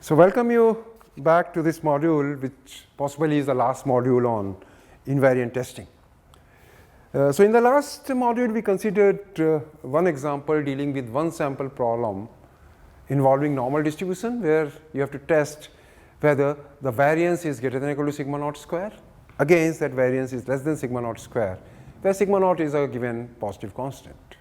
So welcome you back to this module, which possibly is the last module on invariant testing. So in the last module, we considered one example dealing with one sample problem involving normal distribution, where you have to test whether the variance is greater than or equal to sigma naught square against that variance is less than sigma naught square, where sigma naught is a given positive constant.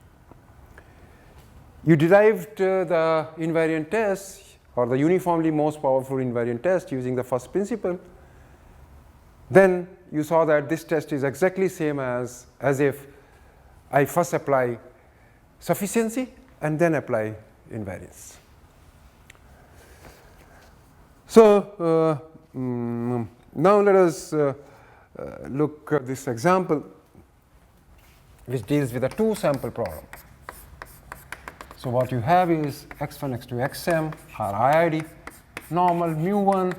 You derived the invariant test or the uniformly most powerful invariant test using the first principle. Then you saw that this test is exactly same as if I first apply sufficiency and then apply invariance. So now let us look at this example which deals with a two sample problem. So what you have is x1, x2, xm are IID, normal mu1,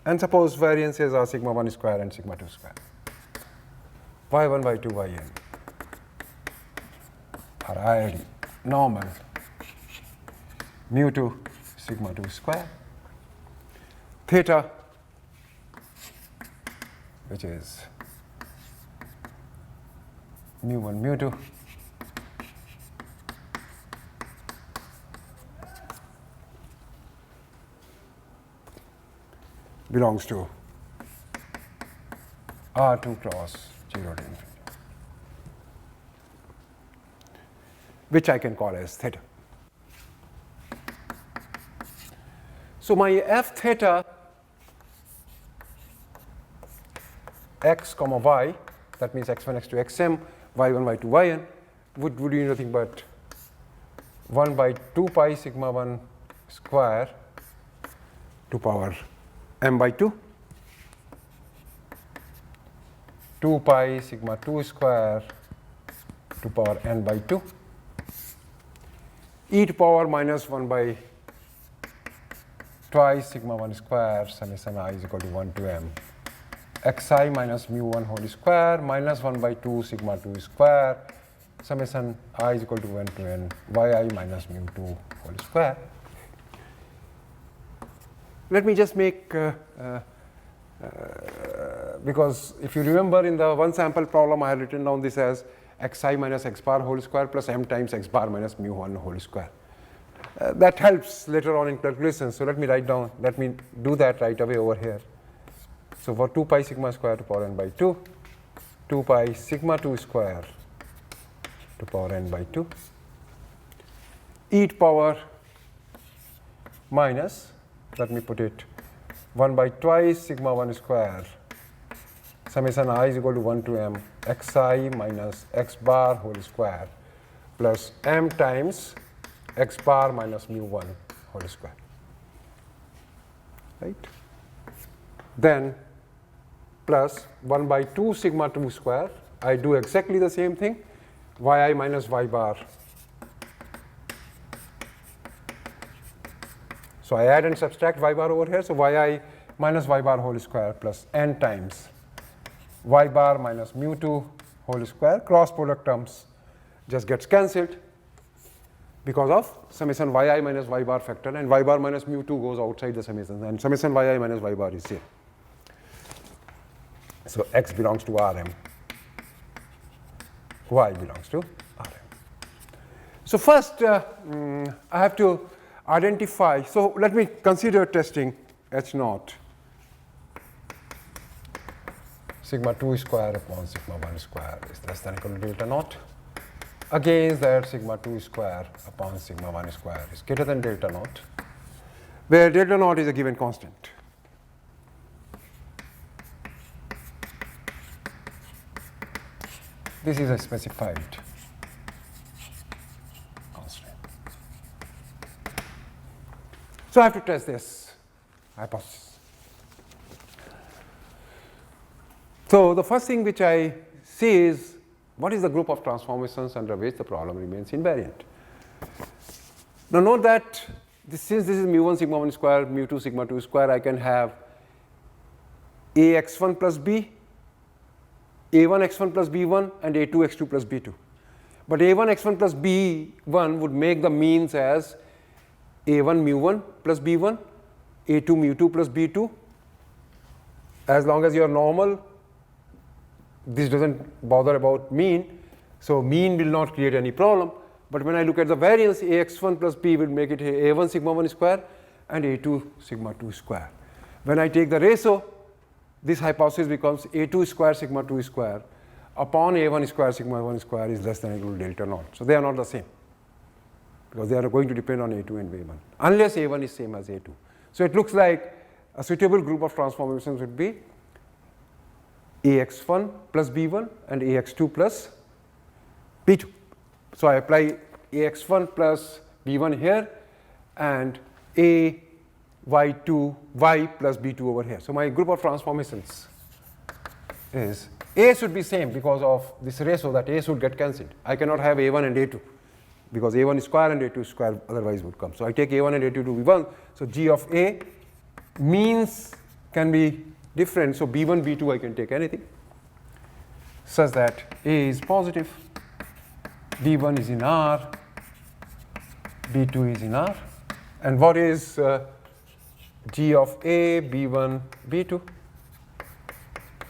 and suppose variances are sigma 1 square and sigma 2 square. y1, y2, yn are IID, normal mu2, sigma 2 square, theta, which is mu1, mu2, belongs to R2 cross 0 to infinity, which I can call as theta. So my f theta x comma y, that means x1, x2, xm, y1, y2, yn, would be nothing but 1 by 2 pi sigma 1 square to power m by 2, 2 pi sigma 2 square to power n by 2, e to power minus 1 by twice sigma 1 square summation I is equal to 1 to m xi minus mu1 whole square minus 1 by 2 sigma 2 square summation I is equal to 1 to n yi minus mu2 whole square. Let me just make, because if you remember in the one sample problem, I had written down this as xi minus x bar whole square plus m times x bar minus mu1 whole square. That helps later on in calculation. So let me write down, let me do that right away over here. So for 2 pi sigma square to power n by 2, 2 pi sigma 2 square to power n by 2, e to power minus, let me put it, 1 by twice sigma 1 square summation I is equal to 1 to m xi minus x bar whole square plus m times x bar minus mu1 whole square, right? Then plus 1 by 2 sigma 2 square, I do exactly the same thing, yi minus y bar. So I add and subtract y bar over here, so yi minus y bar whole square plus n times y bar minus mu2 whole square, cross product terms just gets cancelled because of summation yi minus y bar factor, and y bar minus mu2 goes outside the summation, and summation yi minus y bar is 0. So x belongs to Rm, y belongs to Rm. So first I have to identify, so let me consider testing h naught sigma 2 square upon sigma 1 square is less than or equal to delta naught against that sigma 2 square upon sigma 1 square is greater than delta naught, where delta naught is a given constant. This is a specified constant. So I have to test this hypothesis. So the first thing which I see is what is the group of transformations under which the problem remains invariant. Now note that since this is mu1 sigma 1 square, mu2 sigma 2 square, I can have ax1 plus b, a1 x1 plus b1 and a2 x2 plus b2. But a1 x1 plus b1 would make the means as a1 mu1 plus b1 a2 mu2 plus b2. As long as you are normal, this doesn't bother about mean. So mean will not create any problem. But when I look at the variance, ax1 plus b will make it a1 sigma 1 square and a2 sigma 2 square. When I take the ratio, this hypothesis becomes a2 square sigma 2 square upon a1 square sigma 1 square is less than or equal to delta naught. So they are not the same, because they are going to depend on a2 and a1, unless a1 is same as a2. So it looks like a suitable group of transformations would be ax1 plus b1 and ax2 plus b2. So I apply ax1 plus b1 here and a y2 y plus b2 over here. So my group of transformations is a should be same because of this ratio, that a should get cancelled. I cannot have a1 and a2 because a1 is square and a2 square otherwise would come. So I take a1 and a2 to be 1. So g of a means can be different. So b1, b2 I can take anything such that a is positive, b1 is in R, b2 is in R. And what is g of a, b1, b2?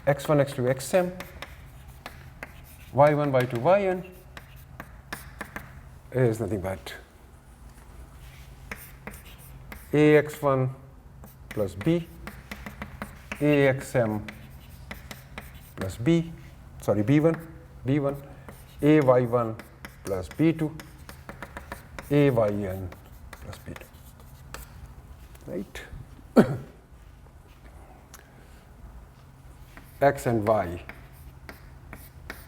x1, x2, xm, y1, y2, yn is nothing but ax1 plus b, axm plus b, sorry, b1, ay1 plus b2, ayn plus b2, right? X and y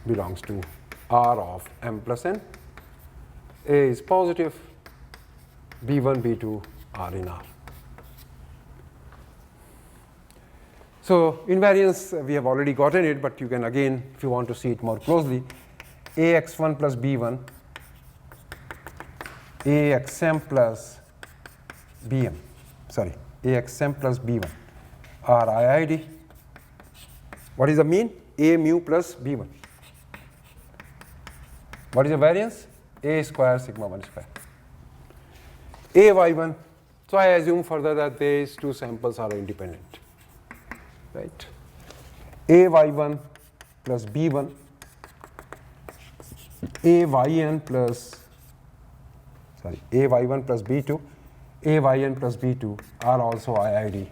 belongs to R of m plus n. A is positive, b1, b2 are in R. So invariance, we have already gotten it, but you can again, if you want to see it more closely, ax1 plus b1, axm plus bm, sorry, axm plus b1 are IID. What is the mean? A mu plus b1. What is the variance? A square sigma 1 square. A y1. So I assume further that these two samples are independent, right? A y1 plus b1, a yn plus, sorry, a y1 plus b2, a yn plus b2 are also IID.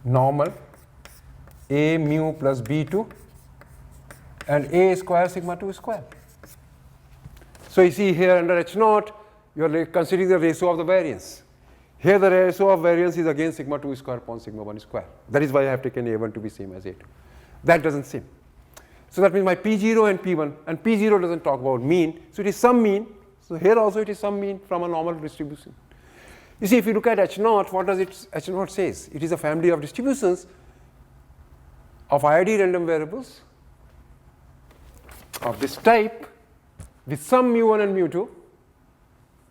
Normal, a mu plus b2 and a square sigma 2 square. So you see here under h naught, you are considering the ratio of the variance. Here the ratio of variance is again sigma 2 square upon sigma 1 square. That is why I have taken a1 to be same as a2. That doesn't seem. So that means my p0 and p1, and p0 doesn't talk about mean, so it is some mean. So here also it is some mean from a normal distribution. You see, if you look at h naught, what does h naught says? It is a family of distributions of IID random variables of this type with some mu1 and mu2,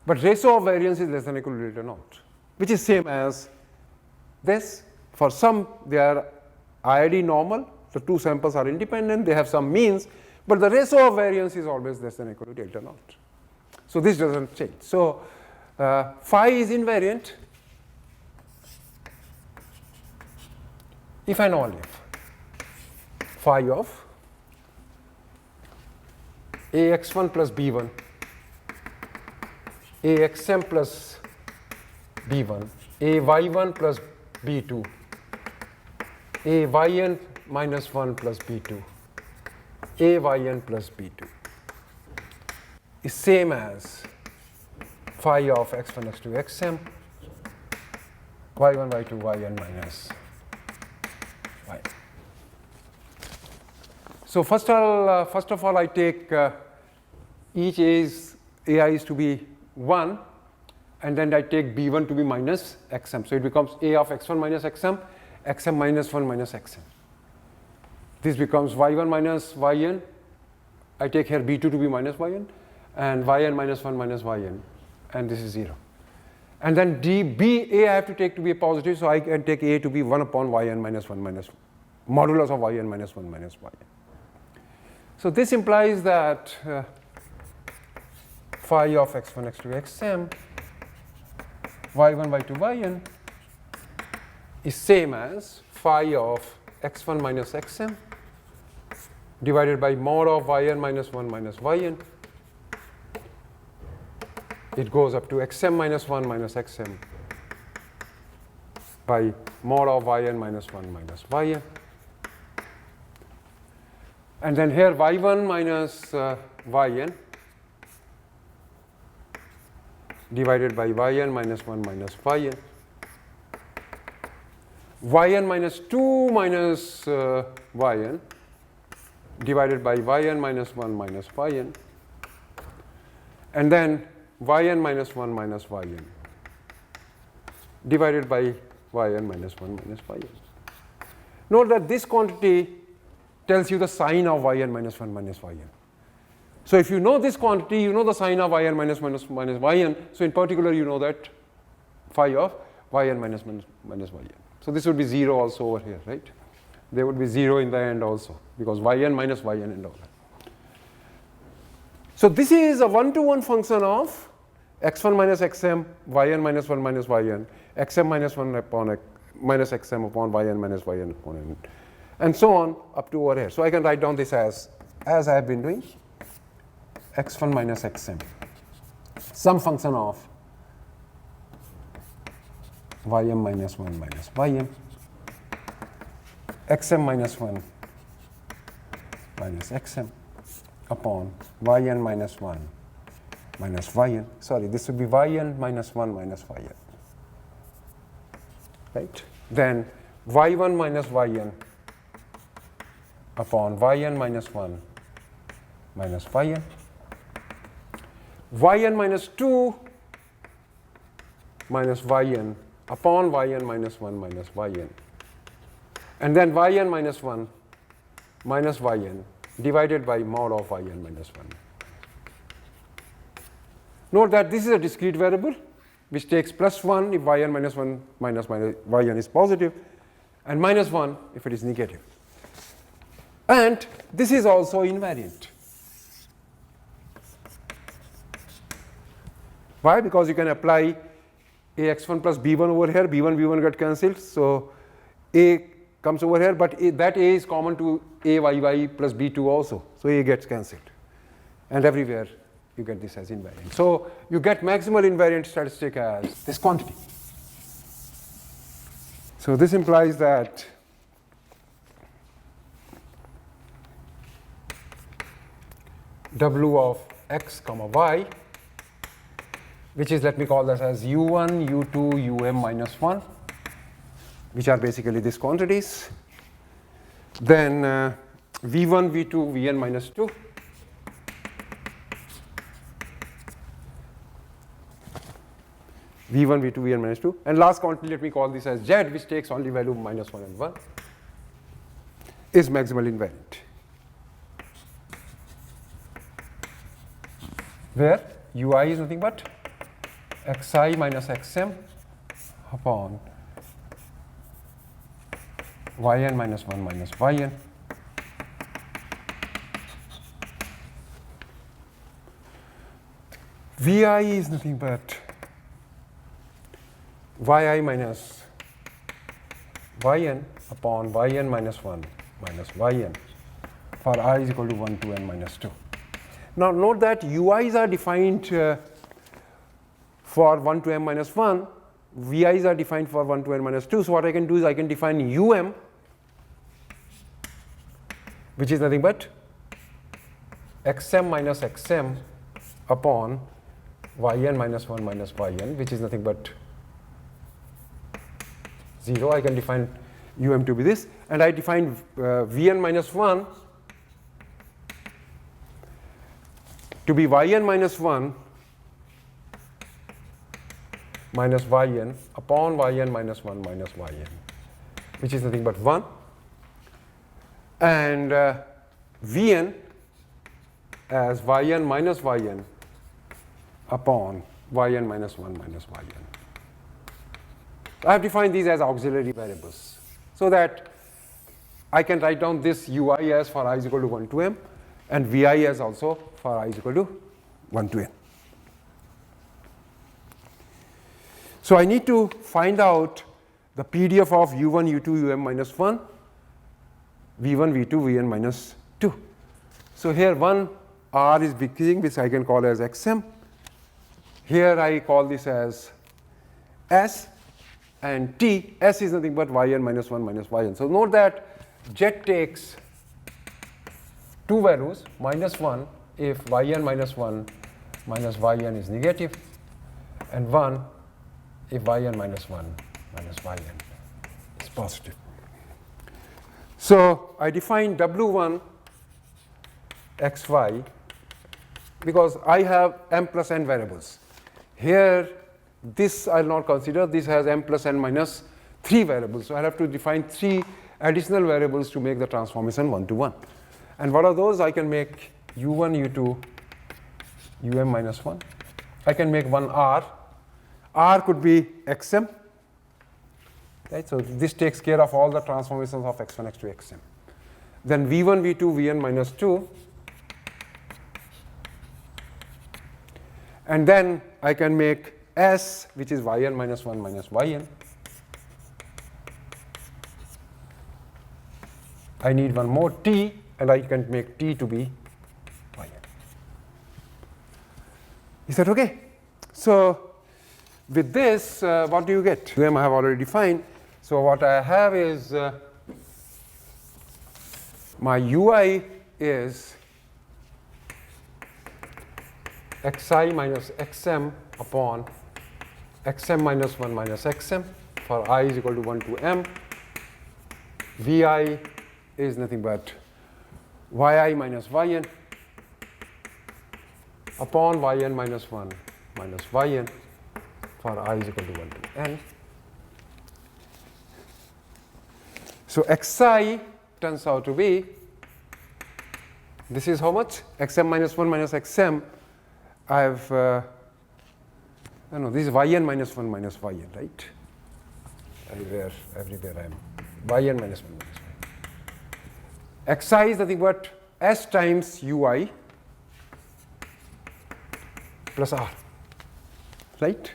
but ratio of variance is less than or equal to delta naught, which is same as this. For some, they are IID normal, the two samples are independent, they have some means, but the ratio of variance is always less than or equal to delta naught. So this doesn't change. So phi is invariant if and only if phi of ax1 plus b1, axm plus b1, ay1 plus b2, ayn minus 1 plus b2, ayn plus b2 is same as phi of x1, x2, xm, y1, y2, yn minus y. So first of all, I take each ai is to be 1, and then I take b1 to be minus xm. So it becomes a of x1 minus xm, xm minus 1 minus xm. This becomes y1 minus yn. I take here b2 to be minus yn, and yn minus 1 minus yn, and this is 0. And then ba I have to take to be a positive, so I can take a to be 1 upon yn minus 1 minus modulus of yn minus 1 minus yn. So this implies that phi of x1, x2, xm, y1, y2, yn is same as phi of x1 minus xm divided by mod of yn minus 1 minus yn. It goes up to xm minus 1 minus xm by mod of yn minus 1 minus yn. And then here y1 minus yn divided by yn minus 1 minus yn. Yn minus 2 minus yn divided by yn minus 1 minus yn. And then yn minus 1 minus yn divided by yn minus 1 minus yn. Note that this quantity tells you the sign of yn minus 1 minus yn. So if you know this quantity, you know the sign of yn minus minus yn. So in particular, you know that phi of yn minus minus yn. So this would be 0 also over here, right? There would be 0 in the end also, because yn minus yn and all that. So this is a one-to-one function of x1 minus xm, yn minus 1 minus yn, xm minus 1 upon minus xm upon yn minus yn upon n, and so on up to over here. So I can write down this as I have been doing, x1 minus xm, some function of yn minus 1 minus yn, xm minus 1 minus xm upon yn minus 1 minus yn. Sorry, this would be yn minus 1 minus yn. Right? Then y1 minus yn upon yn minus 1 minus yn. Yn minus 2 minus yn upon yn minus 1 minus yn. And then yn minus 1 minus yn divided by mod of yn minus 1. Note that this is a discrete variable which takes plus 1 if yn minus 1 minus yn is positive, and minus 1 if it is negative. And this is also invariant. Why? Because you can apply ax1 plus b1 over here, b1, b1 get cancelled, so a comes over here, but that a is common to a yy plus b2 also, so a gets cancelled. And everywhere you get this as invariant. So you get maximal invariant statistic as this quantity. So this implies that w of x comma y, which is, let me call that as u1, u2, um minus 1, which are basically these quantities. Then v1, v2, vn minus 2. v1, v2, vn minus 2. And last quantity, let me call this as z, which takes only value minus 1 and 1, is maximal invariant. Where ui is nothing but xi minus xm upon yn minus 1 minus yn. Vi is nothing but yi minus yn upon yn minus 1 minus yn for I is equal to 1 to n minus 2. Now note that ui's are defined for 1 to m minus 1, vi's are defined for 1 to n minus 2. So what I can do is I can define um, which is nothing but xm minus xm upon yn minus 1 minus yn, which is nothing but 0. I can define um to be this, and I define vn minus 1 to be yn minus 1 minus yn upon yn minus 1 minus yn, which is nothing but 1, and vn as yn minus yn upon yn minus 1 minus yn. I have defined these as auxiliary variables, so that I can write down this ui as for I is equal to 1 to m, and vi as also for I is equal to 1 to n. So I need to find out the PDF of u1, u2, um minus 1, v1, v2, vn minus 2. So here one r is decreasing, which I can call as xm. Here I call this as s, and t, s is nothing but yn minus 1 minus yn. So note that jet takes two values, minus 1 if yn minus 1 minus yn is negative, and 1 if yn minus 1 minus yn is positive. So I define w1 xy because I have m plus n variables. Here this I will not consider, this has m plus n minus 3 variables. So I have to define 3 additional variables to make the transformation 1 to 1. And what are those? I can make u1, u2, um minus 1. I can make one r. R could be xm. Right? So this takes care of all the transformations of x1, x2, xm. Then v1, v2, vn minus 2. And then I can make s, which is yn minus 1 minus yn. I need one more t, and I can make t to be yn. Is that okay? So with this, what do you get? Them I have already defined. So what I have is my ui is xi minus xm upon xm minus 1 minus xm for I is equal to 1 to m. Vi is nothing but yi minus yn upon yn minus 1 minus yn for I is equal to 1 to n. So xi turns out to be, this is how much? Xm minus 1 minus xm. I have, this is yn minus 1 minus yn, right? Everywhere I am. Yn minus 1 minus yn. Xi is nothing but s times ui plus r, right?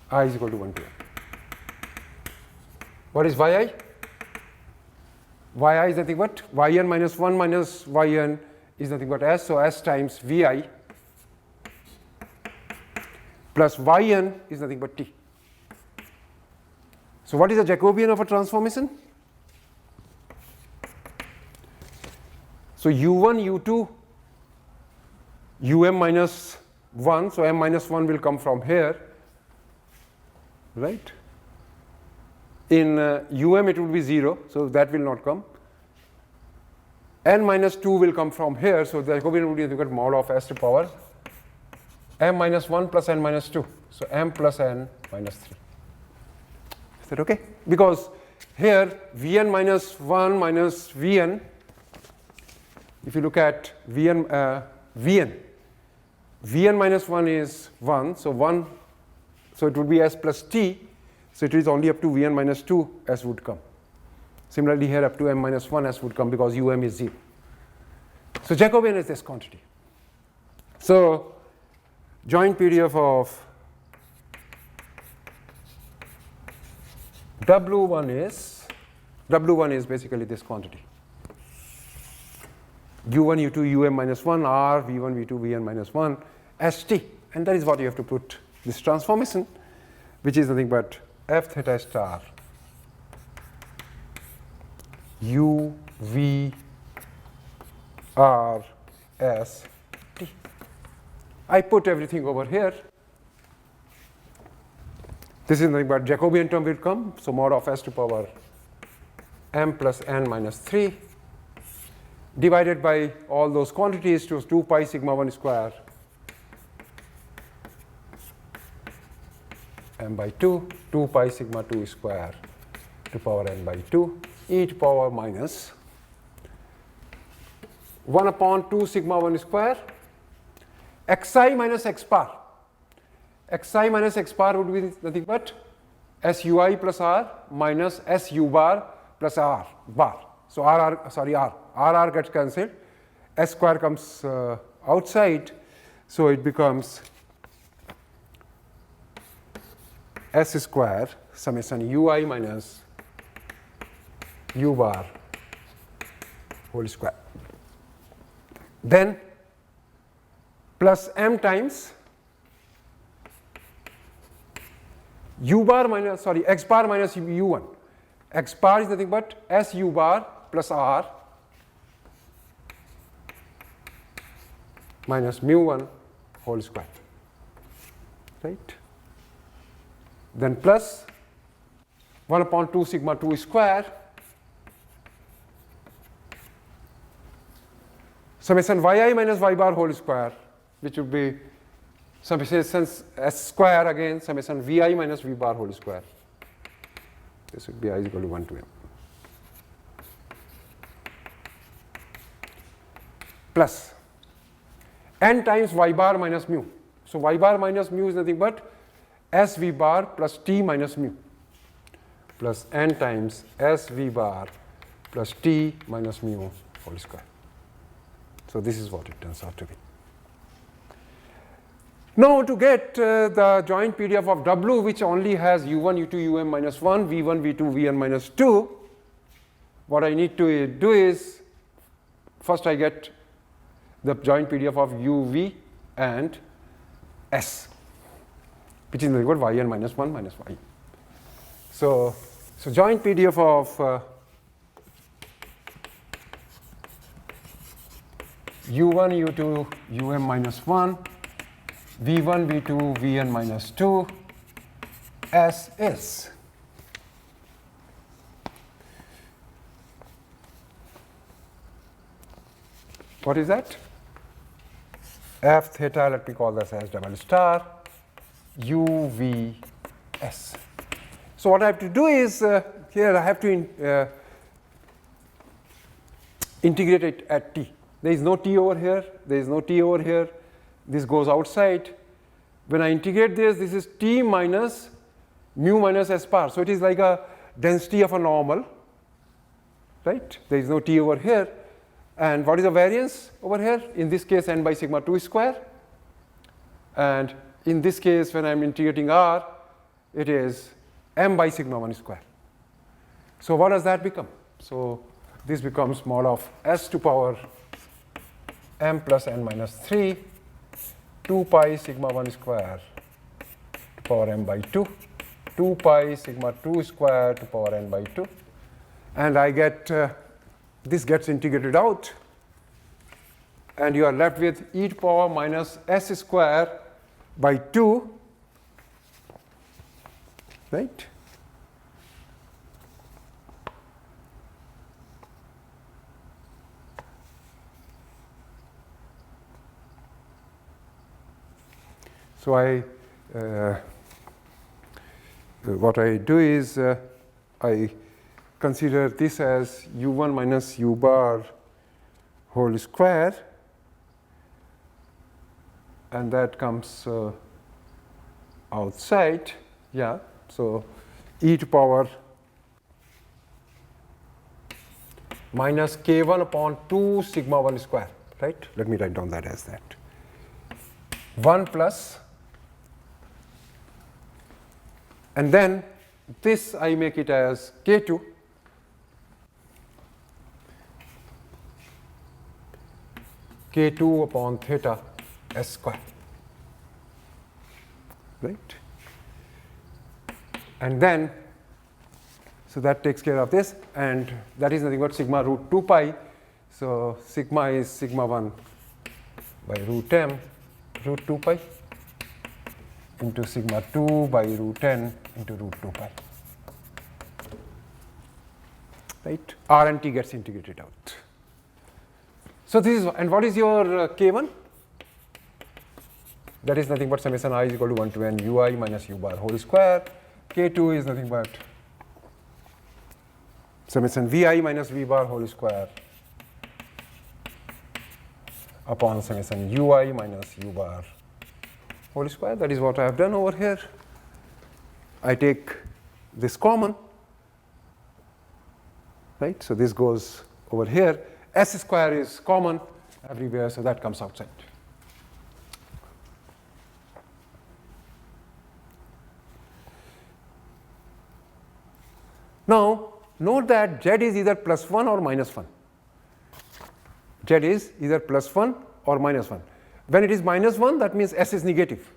I is equal to 1 to n. What is yi? Yi is nothing but yn minus 1 minus yn is nothing but s, so s times vi plus yn is nothing but t. So what is the Jacobian of a transformation? So u1, u2, um minus 1, so m minus 1 will come from here, right? In um it will be 0, so that will not come. N minus 2 will come from here, so the Jacobian will be equal to mod of s to power m minus 1 plus n minus 2. So m plus n minus 3. Is that okay? Because here vn minus 1 minus vn, if you look at vn minus 1 is 1, so it would be s plus t, so it is only up to vn minus 2 s would come. Similarly here up to m minus 1 s would come because um is 0. So Jacobian is this quantity. So joint PDF of w1 is basically this quantity. u1, u2, um minus 1, r, v1, v2, vn minus 1, st. And that is what you have to put this transformation, which is nothing but f theta star u, v, r, s, t. I put everything over here. This is nothing but Jacobian term will come, so mod of s to power m plus n minus 3 divided by all those quantities to 2 pi sigma 1 square m by 2, 2 pi sigma 2 square to power n by 2 e to power minus 1 upon 2 sigma 1 square xi minus x bar. Xi minus x bar would be nothing but sui plus r minus su bar plus r bar. So r gets cancelled, s square comes outside, so it becomes S square summation ui minus u bar whole square. Then plus m times u bar minus, sorry, x bar minus u1. X bar is nothing but S u bar plus r minus mu1 whole square, right? Then plus 1 upon 2 sigma 2 square summation yi minus y bar whole square, which would be summation s square again summation vi minus v bar whole square. This would be I is equal to 1 to m. Plus n times y bar minus mu. So y bar minus mu is nothing but s v bar plus t minus mu plus n times s v bar plus t minus mu whole square. So this is what it turns out to be. Now to get the joint PDF of W, which only has u1, u2, um minus 1, v1, v2, vn minus 2, what I need to do is, first I get the joint PDF of uv and s, which is equal to yn minus 1 minus y. So joint PDF of u1, u2, um minus 1, v1, v2, vn minus 2, s is what is that? F theta, let me call this as double star u v s. So what I have to do is here I have to integrate it at t. There is no t over here, there is no t over here. This goes outside. When I integrate this, this is t minus mu minus s bar. So it is like a density of a normal, right? There is no t over here. And what is the variance over here? In this case, n by sigma 2 square. And in this case, when I'm integrating r, it is m by sigma 1 square. So what does that become? So this becomes mod of s to power m plus n minus 3 2 pi sigma 1 square to power m by 2, 2 pi sigma 2 square to power n by 2. And I get, this gets integrated out. And you are left with e to power minus s square by 2, right? So what I do is I consider this as u1 minus u bar whole square, and that comes outside. Yeah, so e to power minus k1 upon 2 sigma 1 square, right? Let me write down that as that. 1 plus, and then this I make it as k2 k2 upon theta s square, right? And then, so that takes care of this, and that is nothing but sigma root 2 pi. So sigma is sigma 1 by root m root 2 pi into sigma 2 by root n into root 2 pi, right? R and t gets integrated out. So this is, and what is your k1? That is nothing but summation I is equal to 1 to n ui minus u bar whole square. K2 is nothing but summation vi minus v bar whole square upon summation ui minus u bar whole square. That is what I have done over here. I take this common, right? So this goes over here. S square is common everywhere, so that comes outside. Now, note that Z is either plus 1 or minus 1. Z is either plus 1 or minus 1. When it is minus 1, that means S is negative.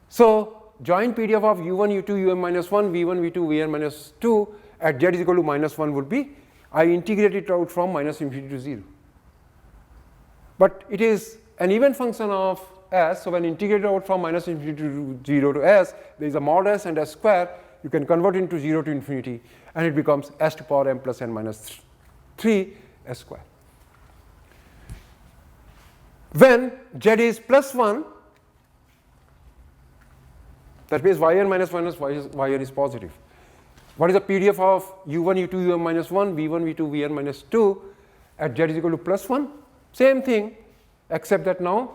So, joint PDF of U1, U2, Um minus 1, V1, V2, Vn minus 2 at Z is equal to minus 1 would be, I integrate it out from minus infinity to 0. But it is an even function of S, so when integrated out from minus infinity to 0 to S, there is a mod S and S square, you can convert it into 0 to infinity, and it becomes S to power M plus N minus 3 S square. When Z is plus 1, that means Yn minus 1 is Yn is positive. What is the PDF of U1, U2, Um minus 1, V1, V2, Vn minus 2 at Z is equal to plus 1? Same thing, except that now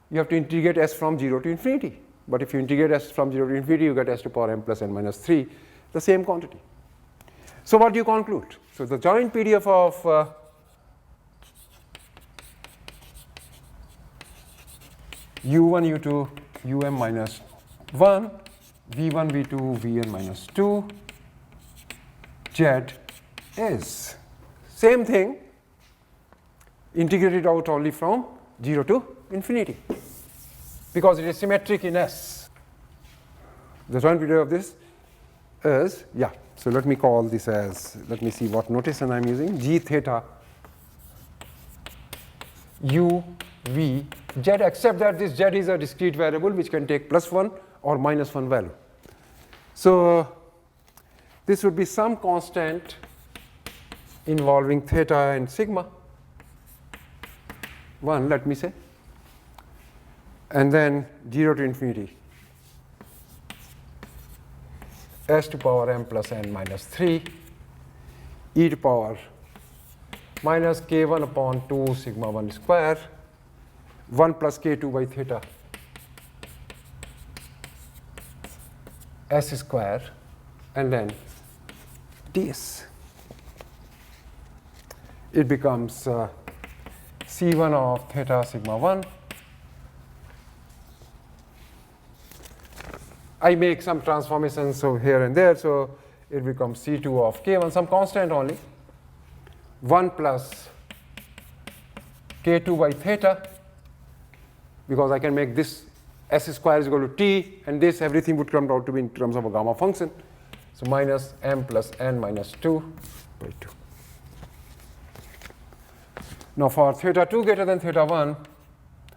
you have to integrate S from 0 to infinity. But if you integrate S from 0 to infinity, you get S to power M plus N minus 3, the same quantity. So what do you conclude? So the joint PDF of U1, U2, Um minus 1, V1, V2, Vn minus 2, Z is same thing, integrated out only from 0 to infinity, because it is symmetric in S. The joint PDF of this is, yeah, so let me call this as, let me see what notation I am using, G theta U V Z, except that this Z is a discrete variable which can take plus 1 or minus 1 value. So this would be some constant involving theta and sigma 1, let me say, and then 0 to infinity S to power M plus N minus 3 e to power minus k1 upon 2 sigma 1 square 1 plus k2 by theta S square, and then ds. It becomes C1 of theta sigma 1. I make some transformations so here and there, so it becomes C2 of k1, some constant only, 1 plus k2 by theta, because I can make this S square is equal to T, and this everything would come out to be in terms of a gamma function. So minus M plus N minus 2 by 2. Now for theta 2 greater than theta 1,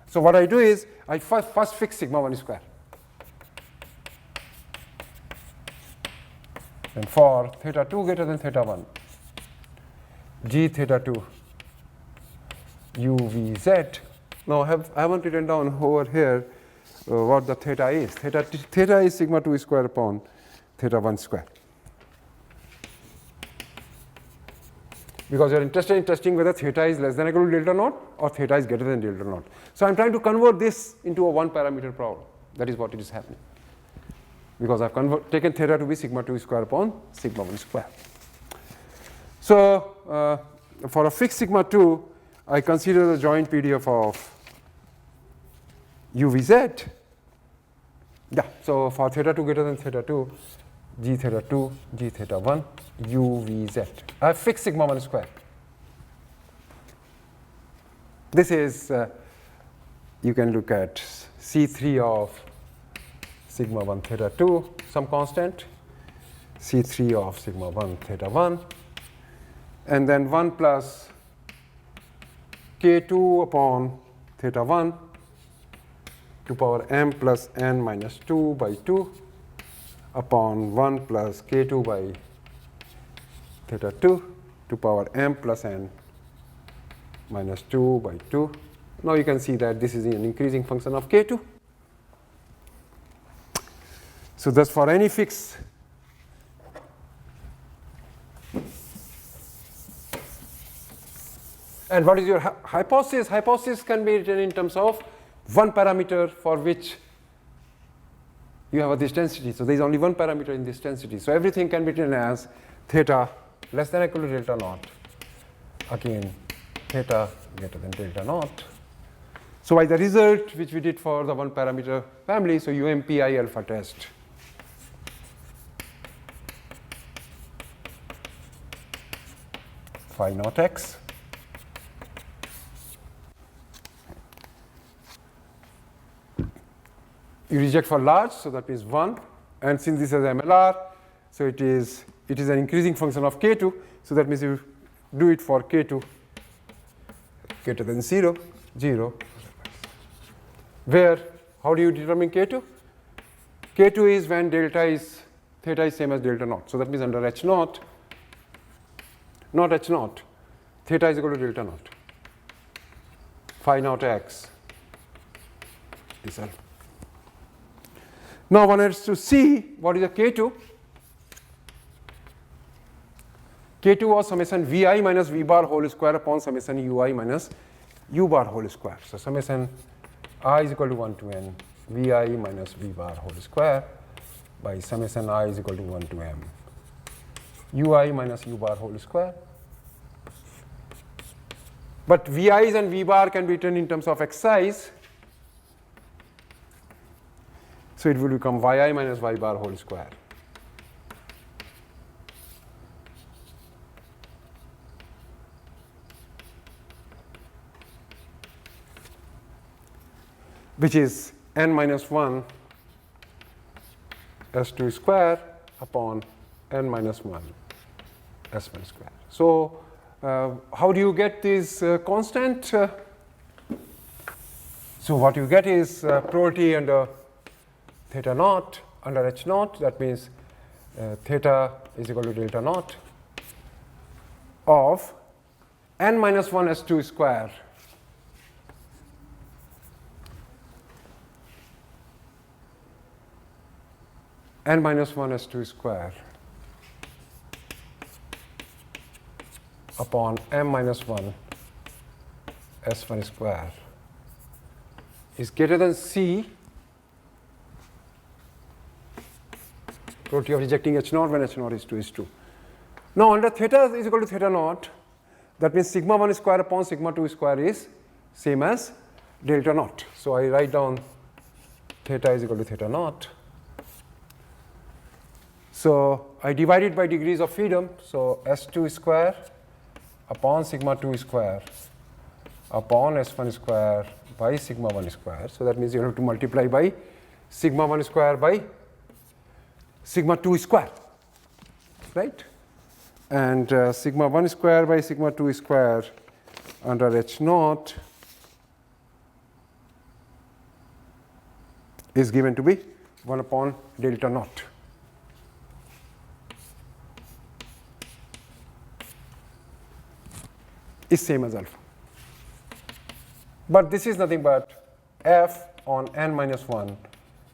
so what I do is I first fix sigma 1 square. And for theta 2 greater than theta 1, G theta 2 U V Z. Now I haven't written down over here what the theta is. Theta is sigma 2 square upon theta 1 square. Because you are interested in testing whether theta is less than or equal to delta naught or theta is greater than delta naught. So I am trying to convert this into a one parameter problem. That is what it is happening. Because I have taken theta to be sigma 2 square upon sigma 1 square. So for a fixed sigma 2, I consider the joint PDF of UVZ. Yeah, so for theta 2 greater than theta 2, G theta 2, G theta 1, UVZ. I have fixed sigma 1 square. This is, you can look at C3 of sigma 1 theta 2, some constant, C3 of sigma 1 theta 1, and then 1 plus K2 upon theta 1 to power M plus N minus 2 by 2 upon 1 plus K2 by theta 2 to power M plus N minus 2 by 2. Now you can see that this is an increasing function of K2. So thus for any fixed and what is your hypothesis? Hypothesis can be written in terms of one parameter for which you have this density. So there is only one parameter in this density. So everything can be written as theta less than or equal to delta naught. Again, theta greater than delta naught. So by the result which we did for the one parameter family, so UMPI alpha test phi naught x. You reject for large, so that means 1. And since this is MLR, so it is an increasing function of k2. So that means you do it for k2 greater than 0, 0. Where, how do you determine k2? K2 is when theta is same as delta naught. So that means under h naught, not h naught, theta is equal to delta naught. Phi naught x is alpha. Now one has to see what is the k2. K2 was summation vi minus v bar whole square upon summation ui minus u bar whole square. So summation I is equal to 1 to n vi minus v bar whole square by summation I is equal to 1 to m ui minus u bar whole square. But vi's and v bar can be written in terms of exercise. So it will become yi minus y bar whole square. Which is n minus 1 s2 square upon n minus 1 s1 square. So how do you get this constant? So what you get is probability under theta naught under h naught. That means theta is equal to delta naught of n minus 1 s2 square n minus 1 s2 square upon m minus 1 s1 square is greater than c, probability of rejecting h naught when h naught is 2 is 2. Now under theta is equal to theta naught, that means sigma 1 square upon sigma 2 square is same as delta naught. So I write down theta is equal to theta naught. So I divide it by degrees of freedom. So s2 square upon sigma 2 square upon s1 square by sigma 1 square. So that means you have to multiply by sigma 1 square by sigma 2 square, right? And sigma 1 square by sigma 2 square under h naught is given to be 1 upon delta naught. Is same as alpha. But this is nothing but f on n minus 1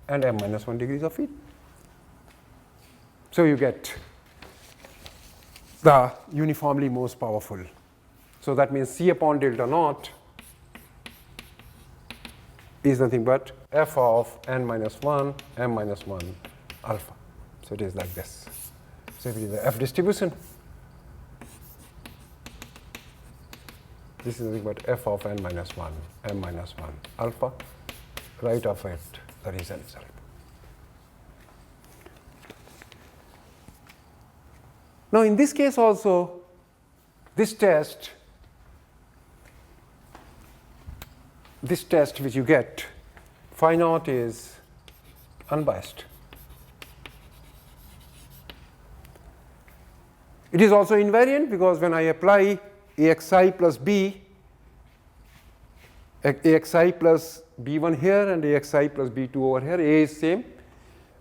and m minus 1 degrees of freedom. So you get the uniformly most powerful. So that means c upon delta naught is nothing but f of n minus 1, m minus 1 alpha. So it is like this. So if it is the f distribution, this is nothing but f of n minus 1, m minus 1 alpha. Right of it, the reason is alpha. Now in this case also, this test which you get, phi naught is unbiased. It is also invariant because when I apply axi plus b, axi plus b1 here and axi plus b2 over here, a is same.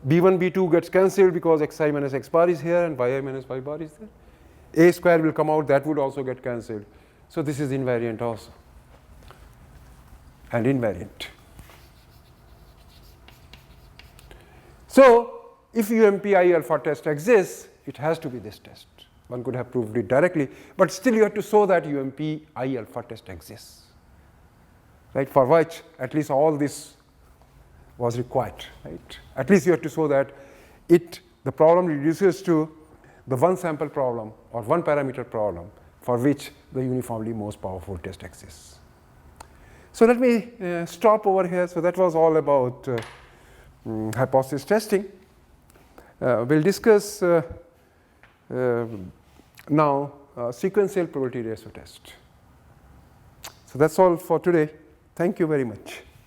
b1, b2 gets cancelled because xi minus x bar is here and yi minus y bar is there. A square will come out, that would also get cancelled. So this is invariant also and invariant. So if UMP I alpha test exists, it has to be this test. One could have proved it directly, but still you have to show that UMP I alpha test exists, right? For which at least all this was required, right? At least you have to show that the problem reduces to the one sample problem or one parameter problem for which the uniformly most powerful test exists. So let me stop over here. So that was all about hypothesis testing. We'll discuss now sequential probability ratio test. So that's all for today. Thank you very much.